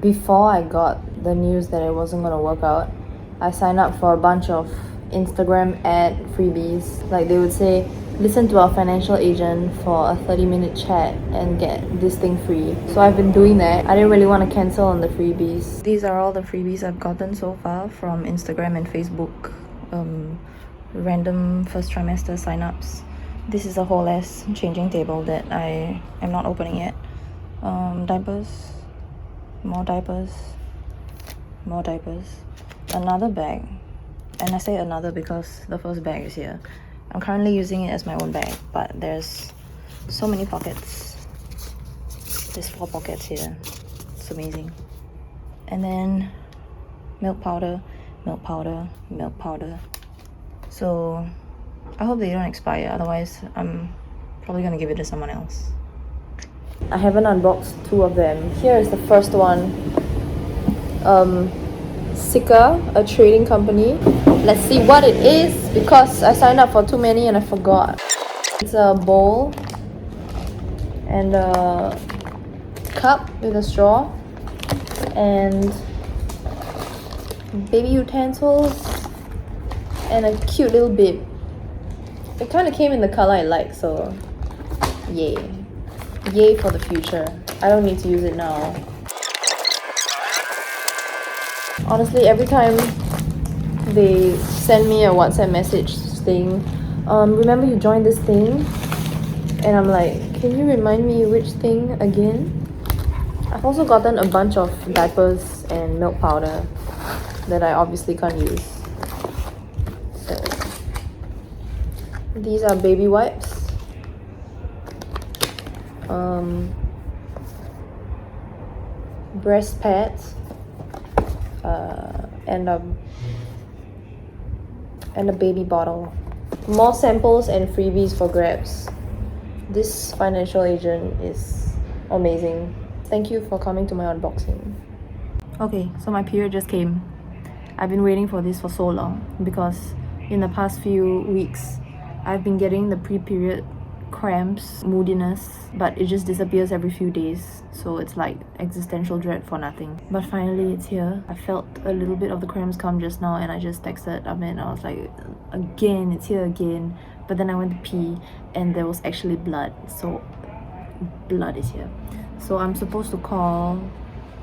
before I got the news that it wasn't gonna work out, I signed up for a bunch of Instagram ad freebies. Like they would say, listen to our financial agent for a 30-minute chat and get this thing free. So I've been doing that. I didn't really want to cancel on the freebies. These are all the freebies I've gotten so far from Instagram and Facebook. Random first trimester signups. This is a whole ass changing table that I am not opening yet. Diapers, more diapers, more diapers, another bag, and I say another because the first bag is here. I'm currently using it as my own bag, but there's so many pockets. There's 4 pockets here. It's amazing. And then milk powder, milk powder, milk powder. So I hope they don't expire, otherwise I'm probably gonna give it to someone else. I haven't unboxed 2 of them. Here is the first one. Sika, a trading company. Let's see what it is because I signed up for too many and I forgot. It's a bowl and a cup with a straw and baby utensils and a cute little bib. It kind of came in the color I like, so yay. Yay for the future. I don't need to use it now. Honestly, every time they send me a WhatsApp message saying, remember you joined this thing? And I'm like, can you remind me which thing again? I've also gotten a bunch of diapers and milk powder that I obviously can't use. So, these are baby wipes. Breast pads. And a baby bottle. More samples and freebies for grabs. This financial agent is amazing. Thank you for coming to my unboxing. Okay, so my period just came. I've been waiting for this for so long because in the past few weeks I've been getting the pre-period cramps, moodiness, but it just disappears every few days, so it's like existential dread for nothing. But finally it's here. I felt a little bit of the cramps come just now and I just texted Amit and I was like, again, it's here again. But then I went to pee and there was actually blood, so blood is here. So I'm supposed to call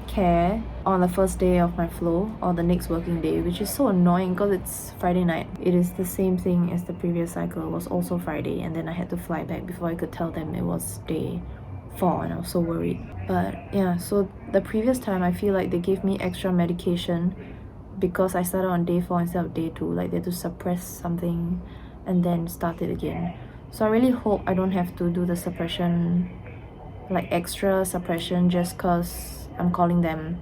care on the first day of my flow or the next working day, which is so annoying because it's Friday night. It is the same thing as the previous cycle. It was also Friday and then I had to fly back before I could tell them it was day 4 and I was so worried. But yeah, so the previous time I feel like they gave me extra medication because I started on day 4 instead of day 2, like they had to suppress something and then start it again. So I really hope I don't have to do the suppression, like extra suppression, just cause I'm calling them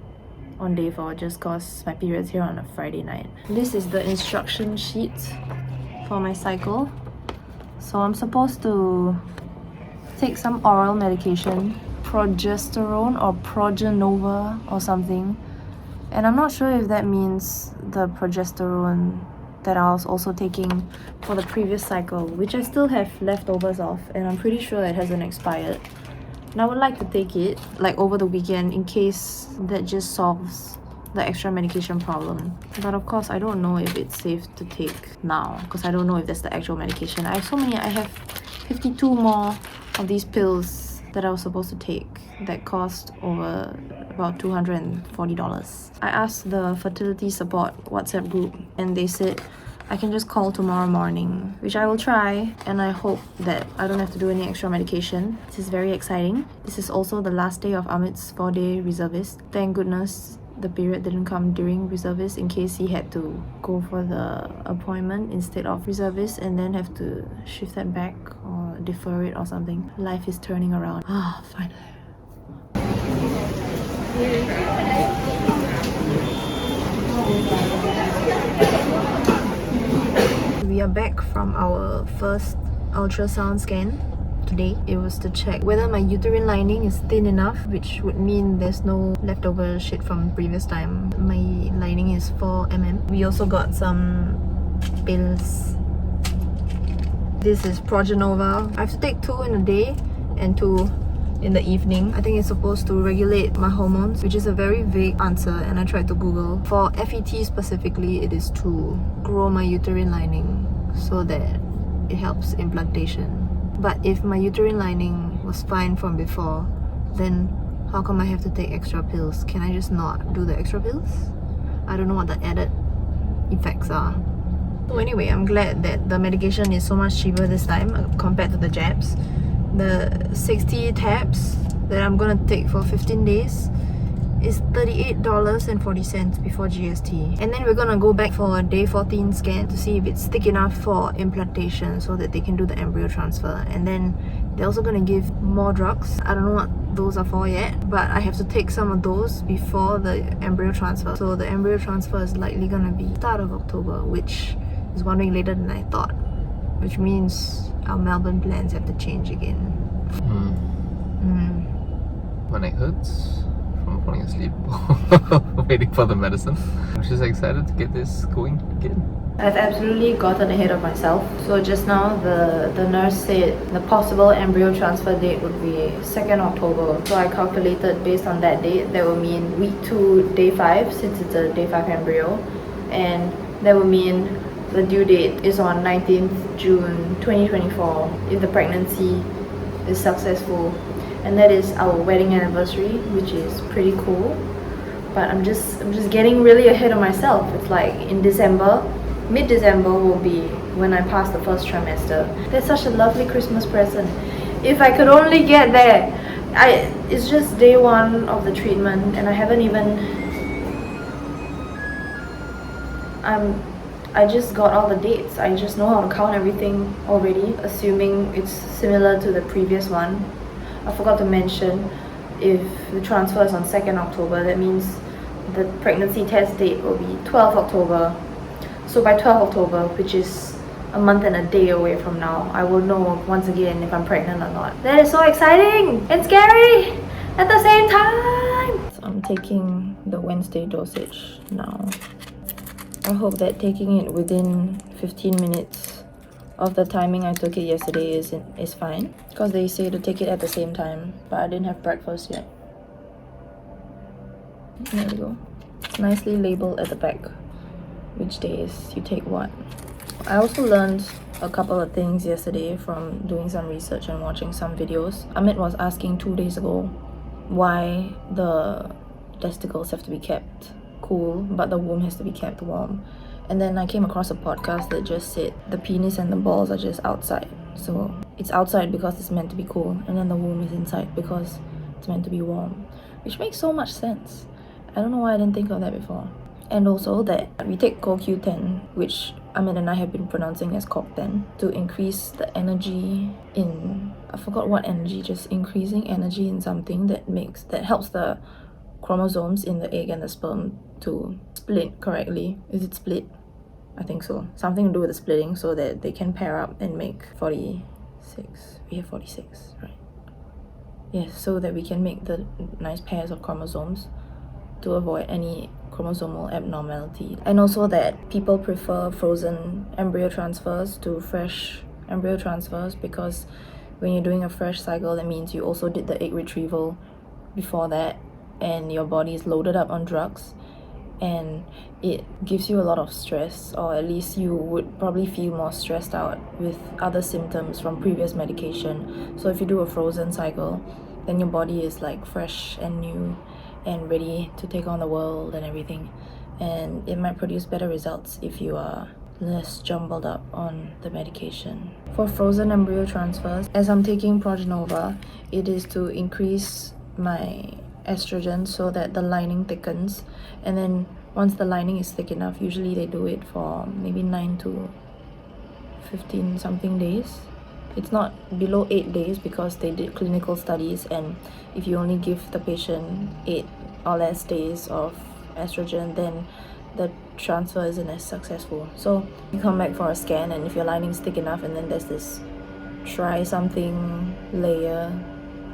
on day 4, just cause my period's here on a Friday night. This is the instruction sheet for my cycle. So I'm supposed to take some oral medication, progesterone or progenova or something. And I'm not sure if that means the progesterone that I was also taking for the previous cycle, which I still have leftovers of, and I'm pretty sure it hasn't expired. And I would like to take it like over the weekend in case that just solves the extra medication problem. But of course I don't know if it's safe to take now because I don't know if that's the actual medication. I have so many. I have 52 more of these pills that I was supposed to take that cost over about $240. I asked the fertility support WhatsApp group and they said I can just call tomorrow morning, which I will try, and I hope that I don't have to do any extra medication. This is very exciting. This is also the last day of Amit's 4-day reservist. Thank goodness the period didn't come during reservist in case he had to go for the appointment instead of reservist and then have to shift that back or defer it or something. Life is turning around. Ah, finally. We are back from our first ultrasound scan today. It was to check whether my uterine lining is thin enough, which would mean there's no leftover shit from previous time. My lining is 4 mm. We also got some pills. This is Progenova. I have to take 2 in a day and 2 in the evening. I think it's supposed to regulate my hormones, which is a very vague answer, and I tried to Google. For FET specifically, it is to grow my uterine lining so that it helps implantation. But if my uterine lining was fine from before, then how come I have to take extra pills? Can I just not do the extra pills? I don't know what the added effects are. So anyway, I'm glad that the medication is so much cheaper this time compared to the jabs. The 60 tabs that I'm gonna take for 15 days is $38.40 before GST. And then we're gonna go back for a day 14 scan to see if it's thick enough for implantation so that they can do the embryo transfer. And then they're also gonna give more drugs. I don't know what those are for yet, but I have to take some of those before the embryo transfer. So the embryo transfer is likely gonna be start of October, which is 1 week later than I thought, which means our Melbourne plans have to change again. My neck hurts from falling asleep waiting for the medicine. I'm just excited to get this going again. I've absolutely gotten ahead of myself. So just now the nurse said the possible embryo transfer date would be 2nd October. So I calculated based on that date, that would mean week 2, day 5, since it's a day 5 embryo. And that would mean the due date is on 19th June 2024 if the pregnancy is successful. And that is our wedding anniversary, which is pretty cool. But I'm just getting really ahead of myself. It's like in December, mid-December will be when I pass the first trimester. That's such a lovely Christmas present. If I could only get there. It's just day 1 of the treatment and I haven't even... I just got all the dates. I just know how to count everything already, assuming it's similar to the previous one. I forgot to mention, if the transfer is on 2nd October, that means the pregnancy test date will be 12th October. So by 12th October, which is a month and a day away from now, I will know once again if I'm pregnant or not. That is so exciting and scary at the same time! So I'm taking the Wednesday dosage now. I hope that taking it within 15 minutes of the timing I took it yesterday is fine, because they say to take it at the same time, but I didn't have breakfast yet. There we go. It's nicely labeled at the back which days you take what. I also learned a couple of things yesterday from doing some research and watching some videos. Amit was asking 2 days ago why the testicles have to be kept cool but the womb has to be kept warm. And then I came across a podcast that just said the penis and the balls are just outside. So it's outside because it's meant to be cool, and then the womb is inside because it's meant to be warm. Which makes so much sense. I don't know why I didn't think of that before. And also that we take CoQ10, which Amit and I have been pronouncing as CoQ10, to increase the energy in... I forgot what energy, just increasing energy in something that helps the chromosomes in the egg and the sperm to split correctly. Is it split? I think so. Something to do with the splitting so that they can pair up and make 46. We have 46, right? Yes, so that we can make the nice pairs of chromosomes to avoid any chromosomal abnormality. And also that people prefer frozen embryo transfers to fresh embryo transfers, because when you're doing a fresh cycle, that means you also did the egg retrieval before that, and your body is loaded up on drugs, and it gives you a lot of stress, or at least you would probably feel more stressed out with other symptoms from previous medication. So if you do a frozen cycle, then your body is like fresh and new and ready to take on the world and everything, and it might produce better results if you are less jumbled up on the medication. For frozen embryo transfers, as I'm taking Progenova, it is to increase my estrogen so that the lining thickens, and then once the lining is thick enough, usually they do it for maybe 9 to 15 something days. It's not below 8 days because they did clinical studies, and if you only give the patient 8 or less days of estrogen, then the transfer isn't as successful. So you come back for a scan, and if your lining is thick enough, and then there's this try something layer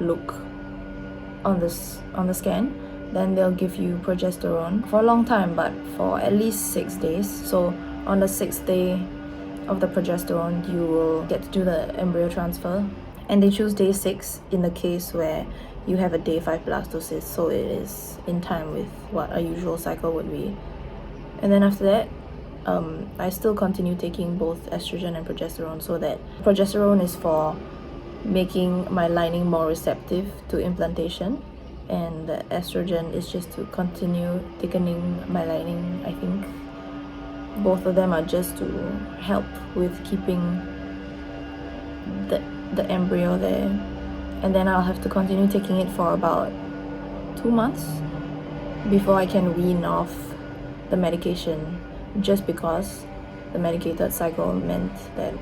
look on the scan, then they'll give you progesterone for a long time, but for at least 6 days. So on the 6th day of the progesterone, you will get to do the embryo transfer, And they choose day 6 in the case where you have a day 5 blastocyst, so it is in time with what a usual cycle would be. And then after that, I still continue taking both estrogen and progesterone, so that progesterone is for making my lining more receptive to implantation, and the estrogen is just to continue thickening my lining. I think both of them are just to help with keeping the embryo there. And then I'll have to continue taking it for about 2 months before I can wean off the medication, just because the medicated cycle meant that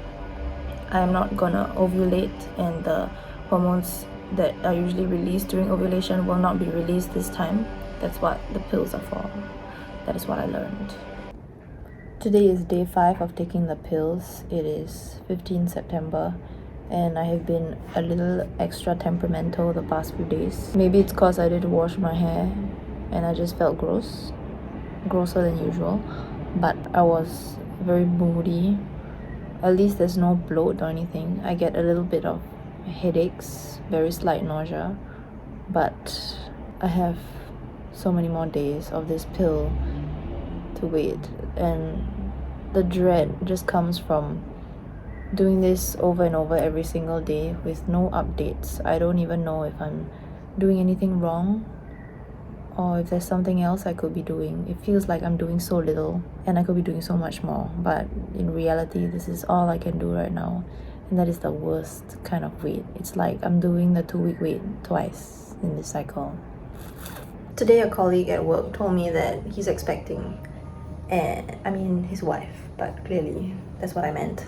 I'm not gonna ovulate, and the hormones that are usually released during ovulation will not be released this time. That's what the pills are for. That is what I learned. Today is day 5 of taking the pills. It is 15 September and I have been a little extra temperamental the past few days. Maybe it's because I didn't wash my hair and I just felt grosser than usual, but I was very moody. At least there's no bloat or anything. I get a little bit of headaches, very slight nausea, but I have so many more days of this pill to wait, and the dread just comes from doing this over and over every single day with no updates. I don't even know if I'm doing anything wrong or if there's something else I could be doing. It feels like I'm doing so little and I could be doing so much more, but in reality this is all I can do right now, and that is the worst kind of wait. It's like I'm doing the 2-week wait twice in this cycle. Today a colleague at work told me that he's expecting, and I mean his wife, but clearly that's what I meant.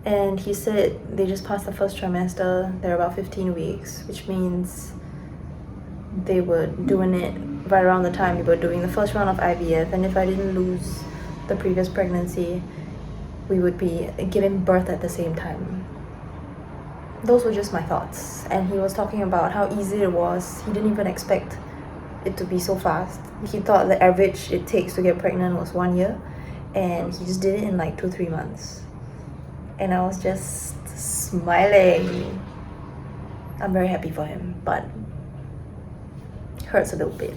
And he said they just passed the first trimester, they're about 15 weeks, which means they were doing it right around the time we were doing the first round of IVF, and if I didn't lose the previous pregnancy, we would be giving birth at the same time. Those were just my thoughts, and he was talking about how easy it was. He didn't even expect it to be so fast. He thought the average it takes to get pregnant was 1 year, and he just did it in like 2-3 months. And I was just smiling. I'm very happy for him, but it hurts a little bit.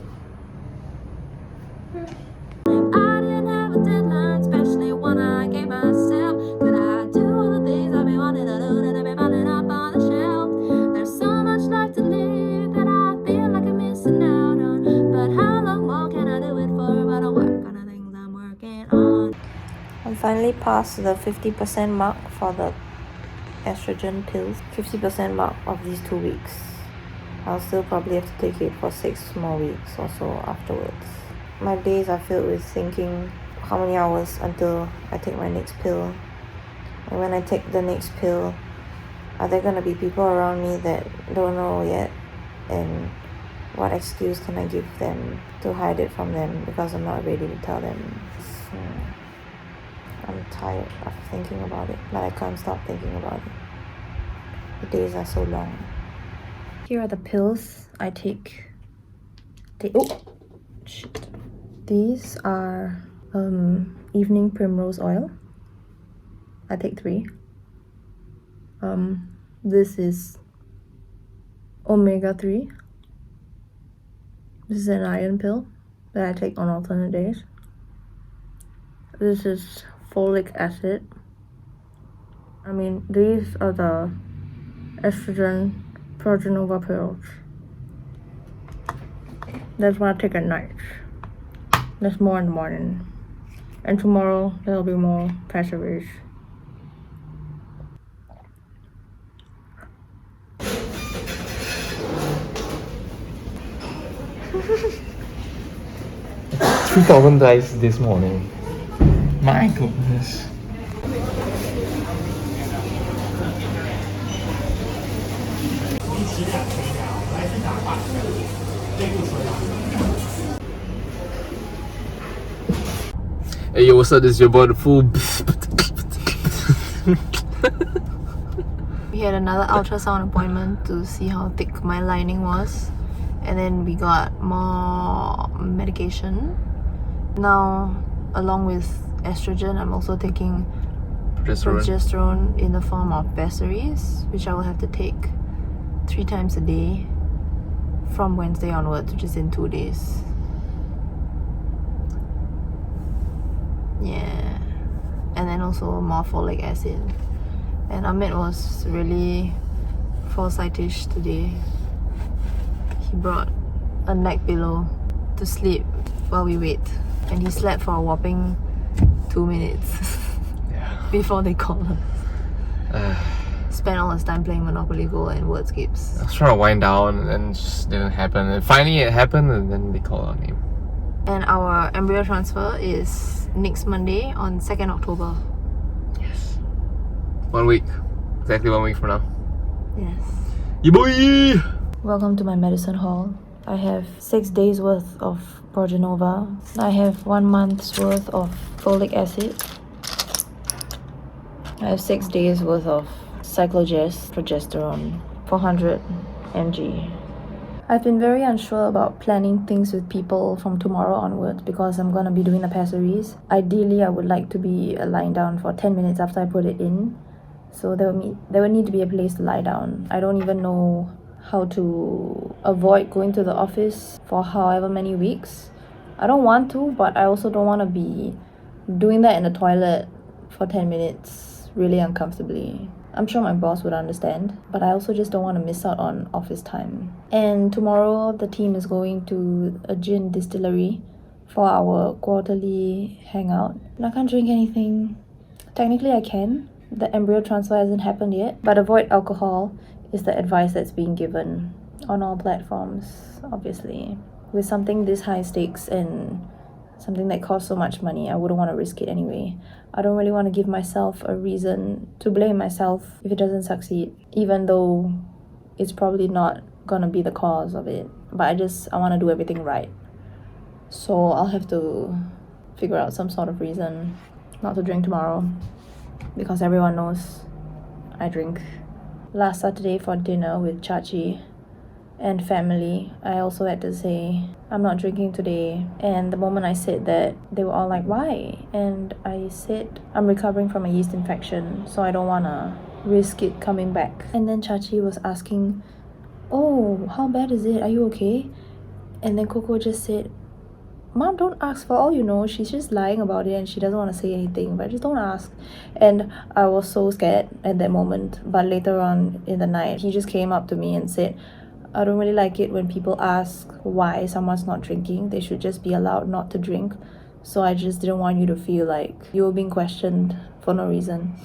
I didn't have a deadline, especially when I gave myself. Could I do all the things I've been wanting to do that I've been piling up on the shelf? There's so much life to live that I feel like I'm missing out on. But how long more can I do it for? But I work on the things I'm working on. I'm finally past the 50% mark for the estrogen pills. 50% mark of these 2 weeks. I'll still probably have to take it for 6 more weeks or so afterwards. My days are filled with thinking how many hours until I take my next pill. And when I take the next pill, are there gonna be people around me that don't know yet? And what excuse can I give them to hide it from them because I'm not ready to tell them? I'm tired of thinking about it, but I can't stop thinking about it. The days are so long. Here are the pills I take. Oh, shit. These are evening primrose oil. I take 3. This is omega-3. This is an iron pill that I take on alternate days. This is folic acid. I mean, these are the estrogen progenova pills. That's what I take at night. There's more in the morning. And tomorrow there'll be more Pessaries. $3,000 this morning. My goodness. Hey yo, what's up? This is your boy the Fool. We had another ultrasound appointment to see how thick my lining was, and then we got more medication. Now, along with estrogen, I'm also taking progesterone in the form of Pessaries, which I will have to take 3 times a day from Wednesday onwards, which is in 2 days. Yeah, and then also more folic acid. And Ahmed was really foresightish today. He brought a neck pillow to sleep while we wait, and he slept for a whopping 2 minutes before they called us. Spent all his time playing Monopoly Go and Wordscapes. I was trying to wind down and then it just didn't happen. And finally it happened and then they called our name. And our embryo transfer is next Monday on 2nd October. Yes. 1 week. Exactly 1 week from now. Yes. Yeah, boy! Welcome to my medicine hall. I have 6 days worth of Progenova. I have 1 month's worth of folic acid. I have 6 days worth of Cyclogest Progesterone, 400 mg. I've been very unsure about planning things with people from tomorrow onwards because I'm gonna be doing the Pessaries. Ideally, I would like to be lying down for 10 minutes after I put it in. So there would need to be a place to lie down. I don't even know how to avoid going to the office for however many weeks. I don't want to, but I also don't want to be doing that in the toilet for 10 minutes really uncomfortably. I'm sure my boss would understand, but I also just don't want to miss out on office time. And tomorrow the team is going to a gin distillery for our quarterly hangout. And I can't drink anything. Technically I can. The embryo transfer hasn't happened yet, but avoid alcohol is the advice that's being given on all platforms, obviously. With something this high stakes and something that costs so much money, I wouldn't want to risk it anyway. I don't really want to give myself a reason to blame myself if it doesn't succeed, even though it's probably not gonna be the cause of it. But I want to do everything right. So I'll have to figure out some sort of reason not to drink tomorrow, because everyone knows I drink. Last Saturday for dinner with Chachi and family, I also had to say I'm not drinking today, and the moment I said that, they were all like, why? And I said I'm recovering from a yeast infection, so I don't want to risk it coming back. And then Chachi was asking, oh, how bad is it? Are you okay? And then Coco just said, Mom, don't ask. For all you know, she's just lying about it and she doesn't want to say anything, but just don't ask. And I was so scared at that moment, but later on in the night, he just came up to me and said, I don't really like it when people ask why someone's not drinking. They should just be allowed not to drink. So I just didn't want you to feel like you were being questioned for no reason.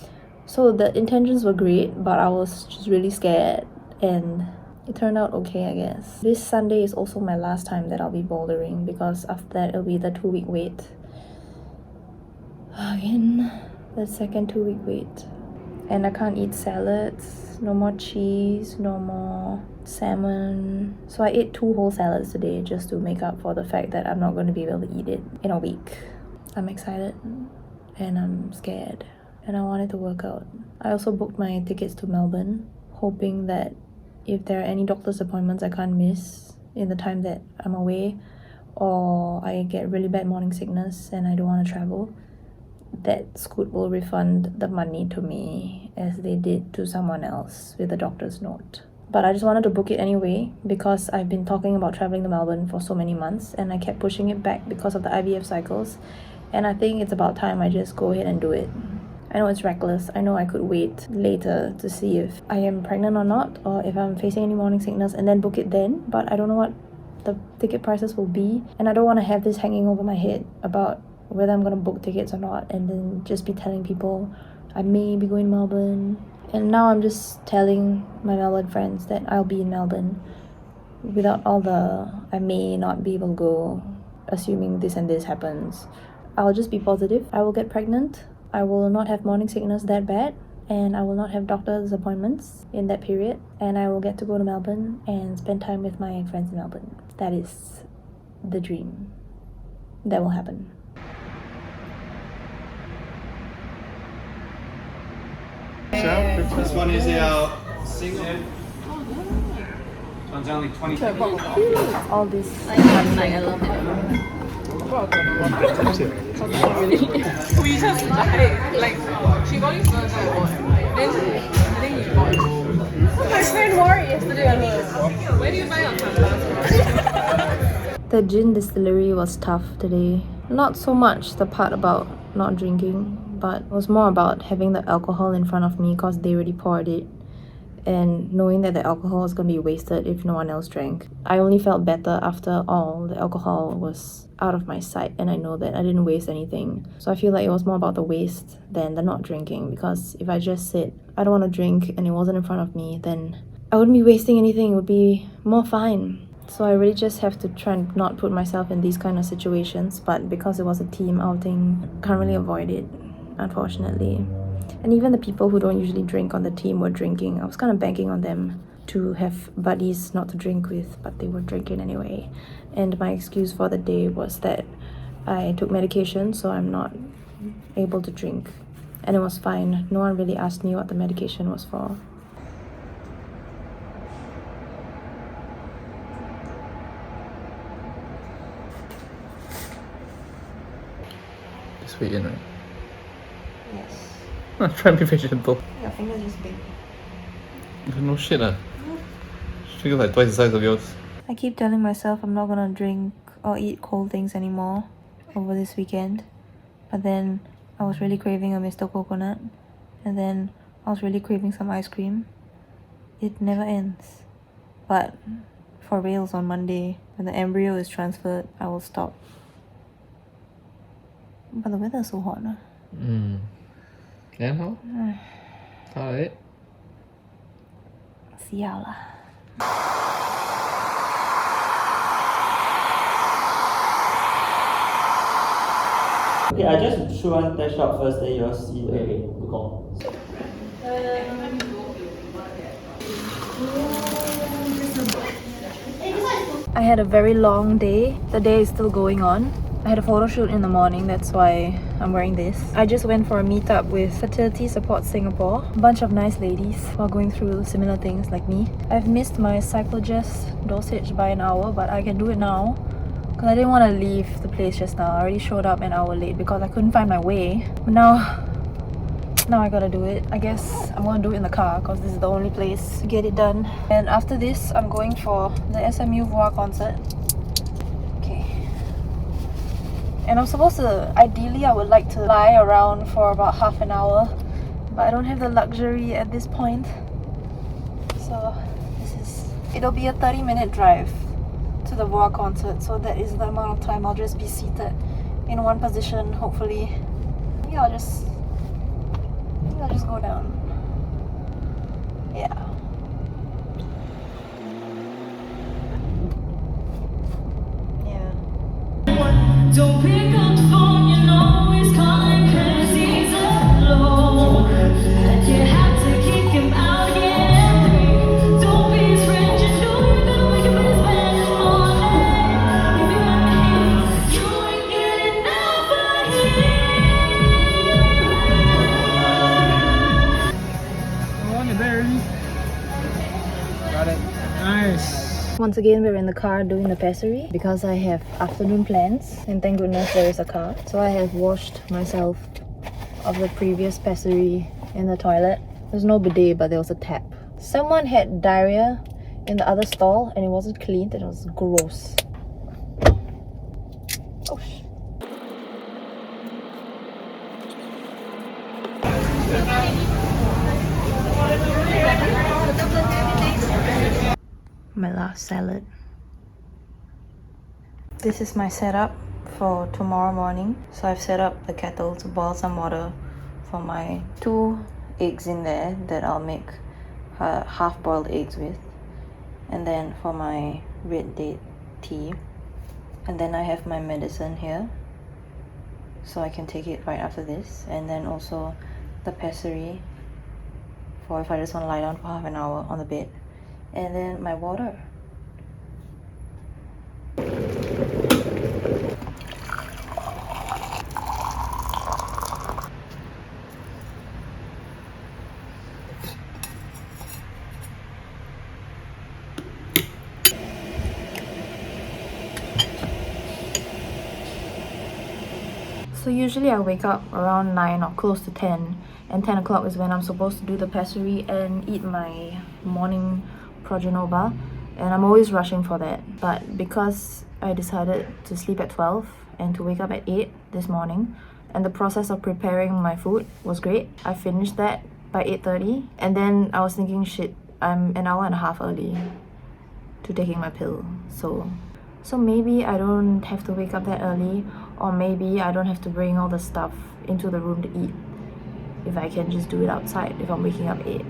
So the intentions were great, but I was just really scared, and it turned out okay, I guess. This Sunday is also my last time that I'll be bouldering, because after that it'll be the 2-week wait. Again, the second 2-week wait. And I can't eat salads, no more cheese, no more salmon. So I ate 2 whole salads today just to make up for the fact that I'm not going to be able to eat it in a week. I'm excited and I'm scared and I wanted to work out. I also booked my tickets to Melbourne, hoping that if there are any doctor's appointments I can't miss in the time that I'm away, or I get really bad morning sickness and I don't want to travel, that Scoot will refund the money to me as they did to someone else with a doctor's note. But I just wanted to book it anyway because I've been talking about traveling to Melbourne for so many months and I kept pushing it back because of the IVF cycles, and I think it's about time I just go ahead and do it. I know it's reckless. I know I could wait later to see if I am pregnant or not, or if I'm facing any morning sickness and then book it then, but I don't know what the ticket prices will be, and I don't want to have this hanging over my head about whether I'm going to book tickets or not and then just be telling people I may be going to Melbourne. And now I'm just telling my Melbourne friends that I'll be in Melbourne without all the I may not be able to go, assuming this and this happens. I'll just be positive. I will get pregnant. I will not have morning sickness that bad, and I will not have doctor's appointments in that period, and I will get to go to Melbourne and spend time with my friends in Melbourne. That is the dream. That will happen. This one is our single. This one's only 20. All this. I love it. watch it already. We just like she got it first, I bought. Then I think you bought. My friend wore it yesterday at home. Where do you buy your The gin distillery was tough today. Not so much the part about not drinking, but it was more about having the alcohol in front of me because they already poured it, and knowing that the alcohol was going to be wasted if no one else drank. I only felt better after all the alcohol was out of my sight, and I know that I didn't waste anything. So I feel like it was more about the waste than the not drinking, because if I just said I don't want to drink and it wasn't in front of me, then I wouldn't be wasting anything. It would be more fine. So I really just have to try and not put myself in these kind of situations, but because it was a team outing, can't really avoid it, unfortunately. And even the people who don't usually drink on the team were drinking. I was kind of banking on them to have buddies not to drink with, but they were drinking anyway. And my excuse for the day was that I took medication, so I'm not able to drink. And it was fine. No one really asked me what the medication was for. This way in, right? Yes. Try and be vegetable. Your finger's just big. No shit, Sugar's like twice the size of yours. I keep telling myself I'm not gonna drink or eat cold things anymore over this weekend. But then I was really craving a Mr. Coconut. And then I was really craving some ice cream. It never ends. But for reals on Monday, when the embryo is transferred, I will stop. But the weather is so hot. And how? How is it? Sial lah. Okay, I just show one test shot first, then you'll see. Okay, good call. I had a very long day. The day is still going on. I had a photo shoot in the morning, that's why I'm wearing this. I just went for a meetup with Fertility Support Singapore. A bunch of nice ladies who are going through similar things like me. I've missed my Cyclogest dosage by an hour, but I can do it now because I didn't want to leave the place just now. I already showed up an hour late because I couldn't find my way. But now I gotta do it. I guess I'm gonna do it in the car because this is the only place to get it done. And after this, I'm going for the SMU Voix concert. And I'm supposed to, ideally I would like to lie around for about half an hour, but I don't have the luxury at this point. So it'll be a 30-minute drive to the Voix concert, so that is the amount of time I'll just be seated in one position, hopefully. Maybe I'll just go down. Yeah. Don't pick up the phone, you know he's calling 'cause he's alone. And you have to kick him out, yeah. Don't be his friend, you know you're gonna wake up in his bed in the morning. If you're not him, you ain't getting nobody. Oh, on your there, got it. Nice. Once again, we're in the car doing the pessary because I have afternoon plans, and thank goodness there is a car. So I have washed myself of the previous pessary in the toilet. There's no bidet, but there was a tap. Someone had diarrhea in the other stall and it wasn't cleaned and it was gross. Oh shit. My last salad. This is my setup for tomorrow morning. So I've set up the kettle to boil some water for my 2 eggs in there that I'll make half-boiled eggs with, and then for my red date tea, and then I have my medicine here so I can take it right after this, and then also the pessary for if I just want to lie down for half an hour on the bed, and then my water. So usually I wake up around 9 or close to 10, and 10 o'clock is when I'm supposed to do the pessary and eat my morning Progenova, and I'm always rushing for that. But because I decided to sleep at 12 and to wake up at 8 this morning, and the process of preparing my food was great, I finished that by 8:30, and then I was thinking, shit, I'm an hour and a half early to taking my pill. So maybe I don't have to wake up that early, or maybe I don't have to bring all the stuff into the room to eat if I can just do it outside if I'm waking up 8.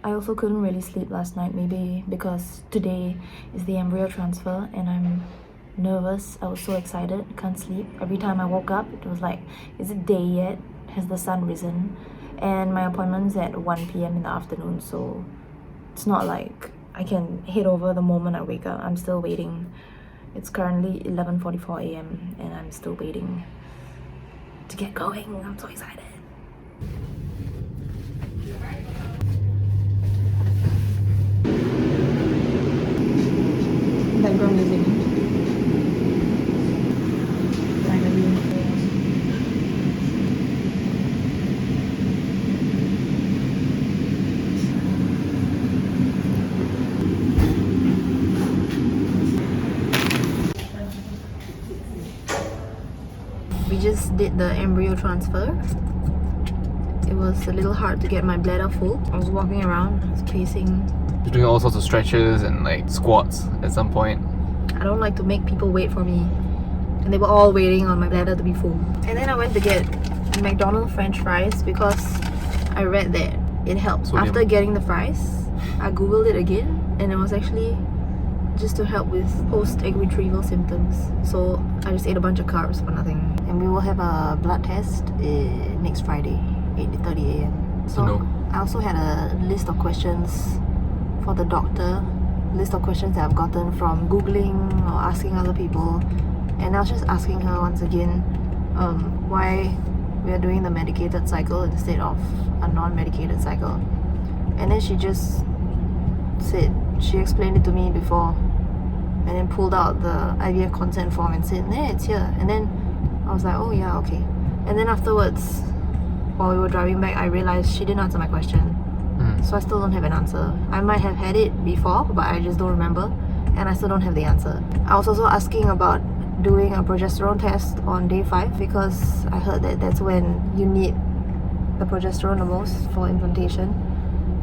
I also couldn't really sleep last night, maybe because today is the embryo transfer and I'm nervous. I was so excited, can't sleep. Every time I woke up, it was like, is it day yet? Has the sun risen? And my appointment's at 1 p.m. in the afternoon, so it's not like I can head over the moment I wake up. I'm still waiting. It's currently 11:44 a.m. and I'm still waiting to get going. I'm so excited. Background music. Finally. We just did the embryo transfer. It was a little hard to get my bladder full. I was walking around, I was pacing. You're doing all sorts of stretches and like squats at some point. I don't like to make people wait for me. And they were all waiting on my bladder to be full. And then I went to get McDonald's French fries because I read that it helps. Sodium. After getting the fries, I googled it again and it was actually just to help with post-egg retrieval symptoms. So I just ate a bunch of carbs for nothing. And we will have a blood test next Friday, 8:30 a.m. So No. I also had a list of questions for the doctor. List of questions that I've gotten from Googling or asking other people. And I was just asking her once again why we are doing the medicated cycle instead of a non-medicated cycle. And then she just said, she explained it to me before, and then pulled out the IVF consent form and said, "Hey, it's here." And then I was like, oh yeah, okay. And then afterwards, while we were driving back, I realized she didn't answer my question. So I still don't have an answer. I might have had it before, but I just don't remember, and I still don't have the answer. I was also asking about doing a progesterone test on day 5 because I heard that that's when you need the progesterone the most for implantation.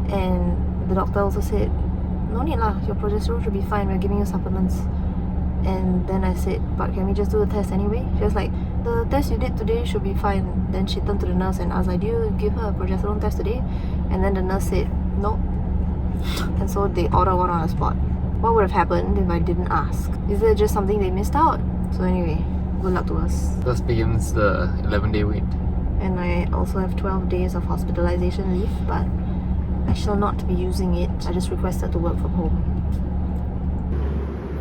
And the doctor also said, no need lah, your progesterone should be fine, we're giving you supplements. And then I said, but can we just do the test anyway? She was like, the test you did today should be fine. Then she turned to the nurse and asked like, do you give her a progesterone test today? And then the nurse said, no. And so they ordered one on the spot. What would have happened if I didn't ask? Is there just something they missed out? So anyway, good luck to us. Thus begins the 11-day wait. And I also have 12 days of hospitalization leave, but I shall not be using it. I just requested to work from home.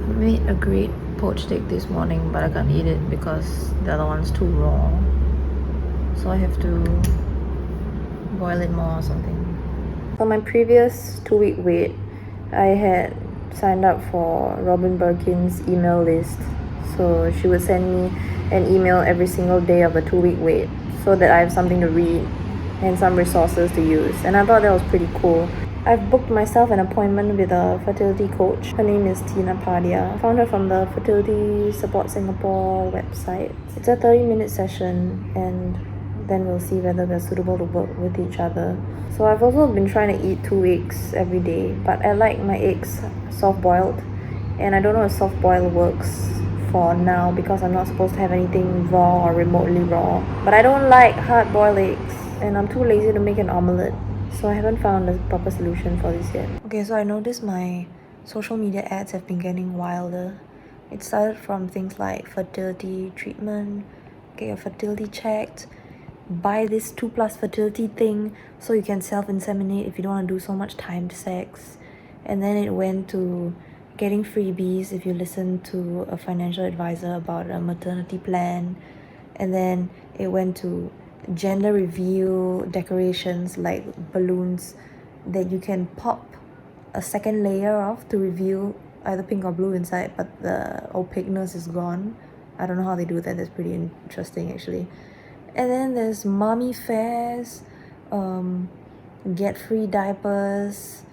I made a great poached egg this morning, but I can't eat it because the other one's too raw. So I have to boil it more or something. For my previous 2-week wait, I had signed up for Robin Birkin's email list. So she would send me an email every single day of a 2-week wait so that I have something to read and some resources to use. And I thought that was pretty cool. I've booked myself an appointment with a fertility coach. Her name is Tina Padia. I found her from the Fertility Support Singapore website. It's a 30-minute session and then we'll see whether we're suitable to work with each other. So I've also been trying to eat 2 eggs every day, but I like my eggs soft-boiled, and I don't know if soft-boiled works for now because I'm not supposed to have anything raw or remotely raw. But I don't like hard-boiled eggs, and I'm too lazy to make an omelette, so I haven't found a proper solution for this yet. Okay, so I noticed my social media ads have been getting wilder. It started from things like fertility treatment, get your fertility checked, buy this 2+ fertility thing so you can self-inseminate if you don't want to do so much timed sex. And then it went to getting freebies if you listen to a financial advisor about a maternity plan. And then it went to gender reveal decorations like balloons that you can pop a second layer of to reveal either pink or blue inside, but the opaqueness is gone. I don't know how they do that. That's pretty interesting actually. And then there's mommy fairs, get free diapers,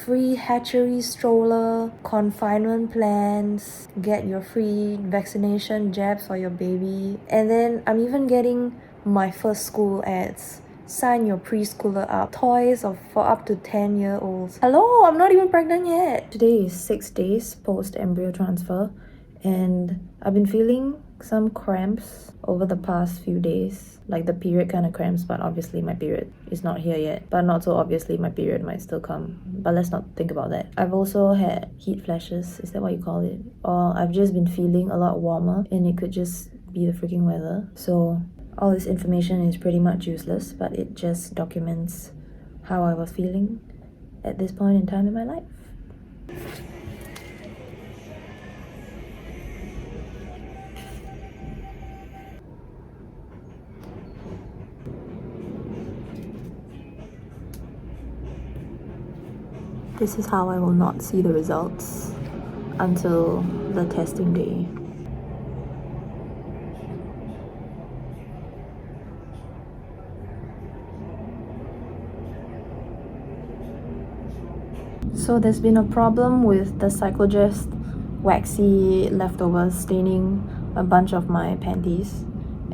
free hatchery stroller, confinement plans, get your free vaccination jabs for your baby. And then I'm even getting my first school ads. Sign your preschooler up. Toys for up to 10-year-olds. Hello, I'm not even pregnant yet. Today is 6 days post embryo transfer, and I've been feeling some cramps over the past few days, like the period kind of cramps, but obviously my period is not here yet. But not so obviously my period might still come, but let's not think about that. I've also had heat flashes, is that what you call it? Or I've just been feeling a lot warmer, and it could just be the freaking weather. So all this information is pretty much useless, but it just documents how I was feeling at this point in time in my life. This is how I will not see the results until the testing day. So there's been a problem with the Cyclogest waxy leftovers staining a bunch of my panties,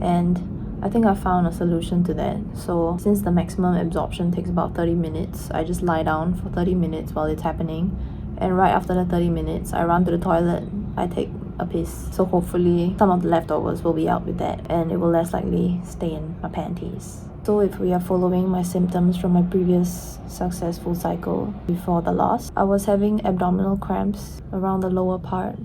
and I think I found a solution to that. So since the maximum absorption takes about 30 minutes, I just lie down for 30 minutes while it's happening, and right after the 30 minutes I run to the toilet, I take a piss. So hopefully some of the leftovers will be out with that, and it will less likely stain my panties. So if we are following my symptoms from my previous successful cycle before the loss, I was having abdominal cramps around the lower part.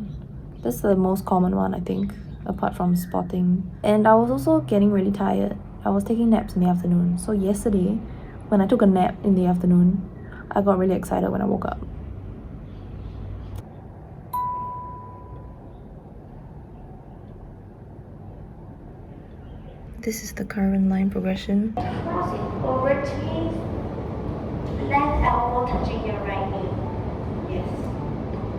That's the most common one, I think, apart from spotting. And I was also getting really tired. I was taking naps in the afternoon. So yesterday, when I took a nap in the afternoon, I got really excited when I woke up. This is the current line progression. Cross it over to left elbow touching your right knee. Yes.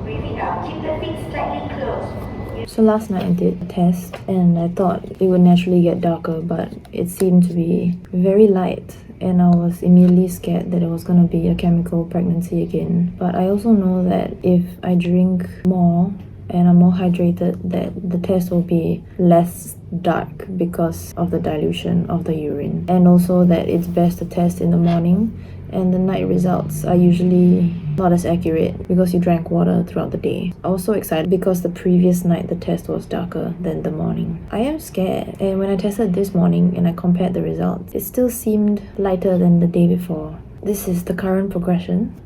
Breathe it out. Keep the feet slightly closed. So last night I did a test, and I thought it would naturally get darker, but it seemed to be very light, and I was immediately scared that it was going to be a chemical pregnancy again. But I also know that if I drink more and I'm more hydrated, that the test will be less dark because of the dilution of the urine, and also that it's best to test in the morning, and the night results are usually not as accurate because you drank water throughout the day. I was so excited because the previous night the test was darker than the morning. I am scared, and when I tested this morning and I compared the results, it still seemed lighter than the day before. This is the current progression.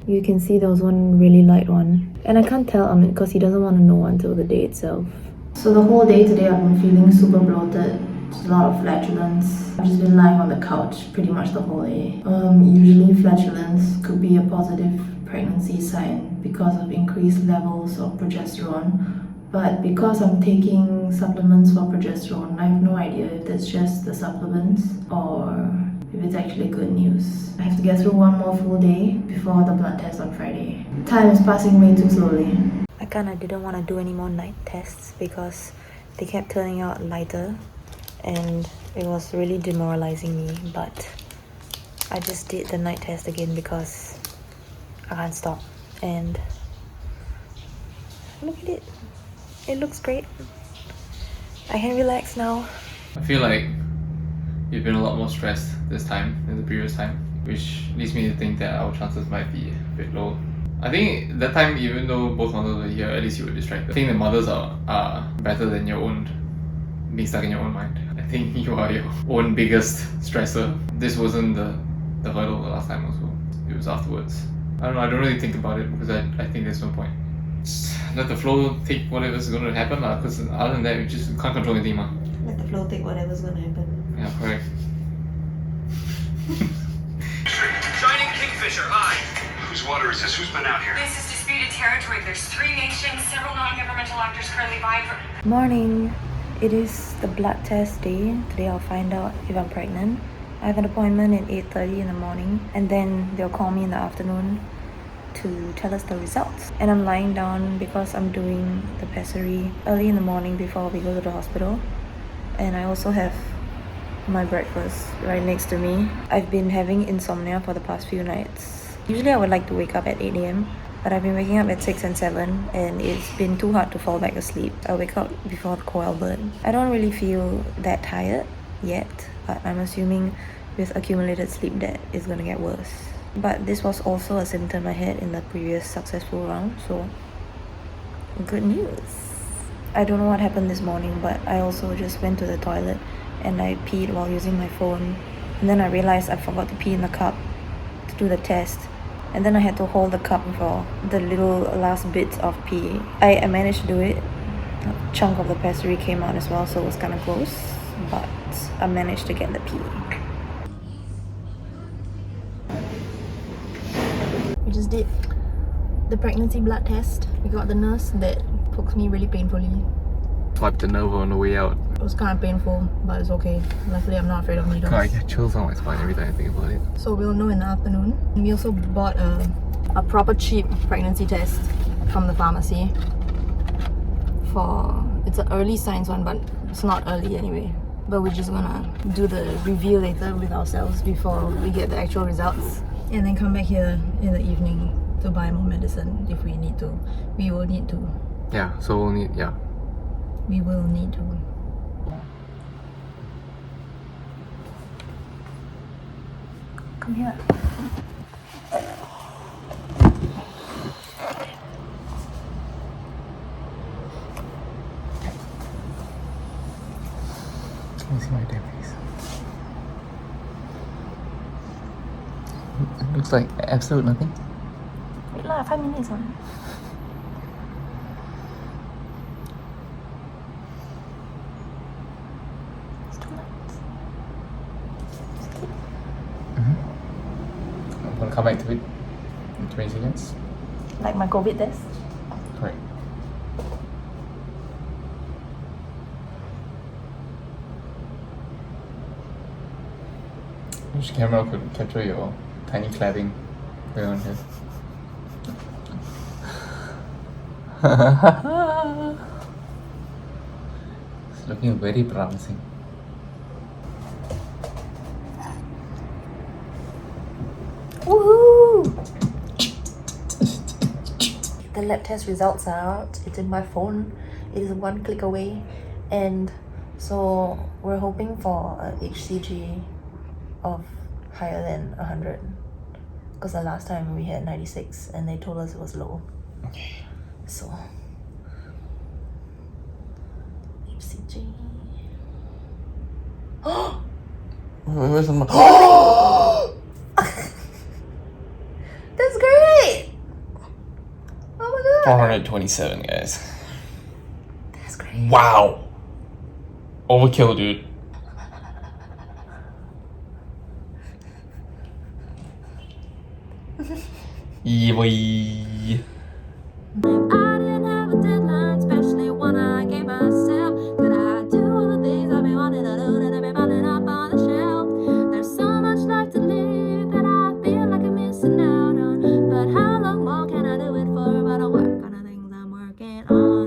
You can see there was one really light one, and I can't tell Amit because he doesn't want to know until the day itself. So the whole day today I've been feeling super bloated, just a lot of flatulence. I've just been lying on the couch pretty much the whole day. Usually flatulence could be a positive pregnancy sign because of increased levels of progesterone, but because I'm taking supplements for progesterone, I have no idea if that's just the supplements or if it's actually good news. I have to get through one more full day before the blood test on Friday. Time is passing way too slowly. I kinda didn't want to do any more night tests because they kept turning out lighter, and it was really demoralizing me, but I just did the night test again because I can't stop. And look at it. It looks great. I can relax now. I feel like you've been a lot more stressed this time than the previous time, which leads me to think that our chances might be a bit low. I think that time, even though both mothers were here, at least you were distracted. I think the mothers are better than your own being stuck in your own mind. I think you are your own biggest stressor. This wasn't the hurdle the last time also. It was afterwards. I don't know, I don't really think about it because I think there's no point. Just let the flow take whatever's going to happen, because other than that, we just can't control anything. Let the flow take whatever's gonna happen. Yeah, correct. Shining Kingfisher, hi. Whose water is this? Who's been out here? This is disputed territory. There's 3 nations, several non-governmental actors currently vying for... Morning. It is the blood test day. Today I'll find out if I'm pregnant. I have an appointment at 8:30 in the morning, and then they'll call me in the afternoon to tell us the results. And I'm lying down because I'm doing the pessary early in the morning before we go to the hospital. And I also have my breakfast right next to me. I've been having insomnia for the past few nights. Usually I would like to wake up at 8 a.m. but I've been waking up at 6 and 7 and it's been too hard to fall back asleep. I wake up before the coil burn. I don't really feel that tired yet, but I'm assuming with accumulated sleep that it's gonna get worse. But this was also a symptom I had in the previous successful round, so good news. I don't know what happened this morning, but I also just went to the toilet and I peed while using my phone. And then I realized I forgot to pee in the cup to do the test. And then I had to hold the cup for the little last bits of pee. I managed to do it. A chunk of the pessary came out as well, so it was kind of close. But I managed to get the pee. We just did the pregnancy blood test. We got the nurse that poked me really painfully. Swiped the nerve on the way out. It was kind of painful, but it's okay. Luckily, I'm not afraid of needles. God, I get chills on my spine every time I think about it. So we'll know in the afternoon. And we also bought a proper cheap pregnancy test from the pharmacy. It's an early signs one, but it's not early anyway. But we're just gonna do the review later with ourselves before we get the actual results. And then come back here in the evening to buy more medicine if we need to. We will need to. Yeah, so we'll need, yeah. We will need to. Come here. Can you see my dead face? It looks like absolute nothing. Wait lah, 5 minutes on. It's 2 months. I'm gonna come back to it in 20 seconds. Like my COVID test. Correct. Which camera could capture your tiny clapping going on here? It's looking very promising. Woohoo! The lab test results are out. It's in my phone. It is 1 click away. And so we're hoping for a HCG of higher than 100. Because the last time we had 96 and they told us it was low. Okay. So HCG. Where's the That's great! Oh my god! 427, guys. That's great. Wow! Overkill, dude. Yee.